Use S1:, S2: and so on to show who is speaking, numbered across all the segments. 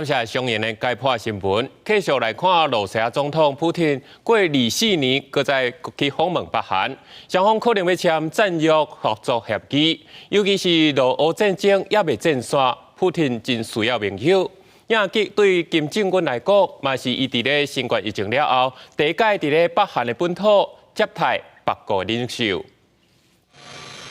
S1: 感谢商言的解破新闻，继续来看罗西亚总统普京过24年，搁在国际访问北韩，双方可能要签战略合作协议，尤其是俄乌战争也未战线，普京真需要盟友。影吉对金正恩来讲，嘛是伊伫咧新冠疫情了后，第一届伫咧北韩的本土接待北国领袖。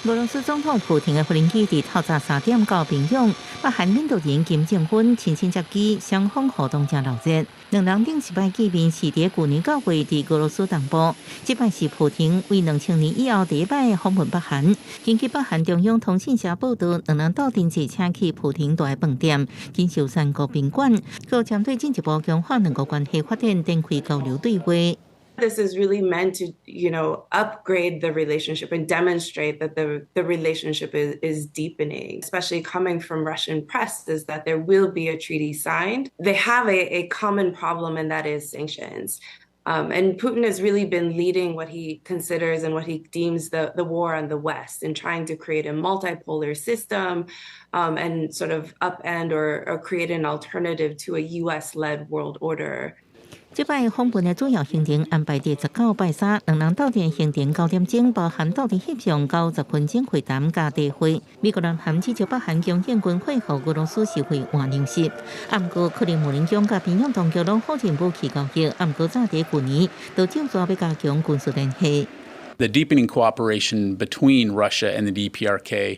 S2: 俄罗斯总统普京的飞行机伫透早3点到平壤，北韩领导人金正恩亲身接机，双方互动真热烈。两人顶一摆见面是伫去年9月伫俄罗斯东部，这摆是普京为2000年以后第一摆访问北韩。根据北韩中央通讯社报道，两人到定坐车去普京住的饭店，锦绣三国宾馆，搁针对进一步强化两国关系发展展开交流对话。
S3: This is really meant to, upgrade the relationship and demonstrate that the relationship is deepening. Especially coming from Russian press, is that there will be a treaty signed. They have a common problem, and that is sanctions. And Putin has really been leading what he considers and what he deems the war on the West and trying to create a multipolar system and sort of upend or create an alternative to a US-led world order.
S2: 这摆访问的主要行程安排伫19、23，两人到店行程9点钟，包含到店翕相90分钟会谈加茶会。美国南韩指责北韩强建军火和俄罗斯是会换粮食，不过克里姆林宫甲平壤当局拢否认武器交易，不过早伫去年就照做要加强军事联系。
S4: The deepening cooperation between Russia and the DPRK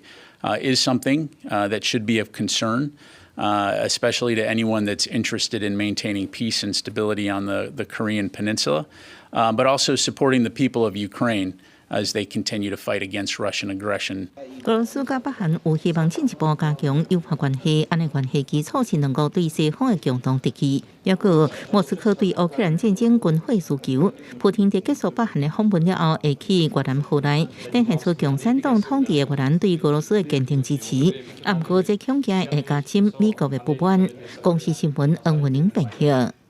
S4: is something that should be of concern. Especially to anyone that's interested in maintaining peace and stability on the Korean Peninsula, but also supporting the people of Ukraine as they continue to fight against Russian aggression.
S2: 俄罗斯甲北韩有希望进一步加强友好关系，安尼关系基础是能够对西方的共同敌基。也个莫斯科对乌克兰战争军火需求，普京在结束北韩的访问了后，会去越南河内，展现出共产党统治的越南对俄罗斯的坚定支持。不过，这恐惊会加深美国的不满。公司新闻，恩文宁报道。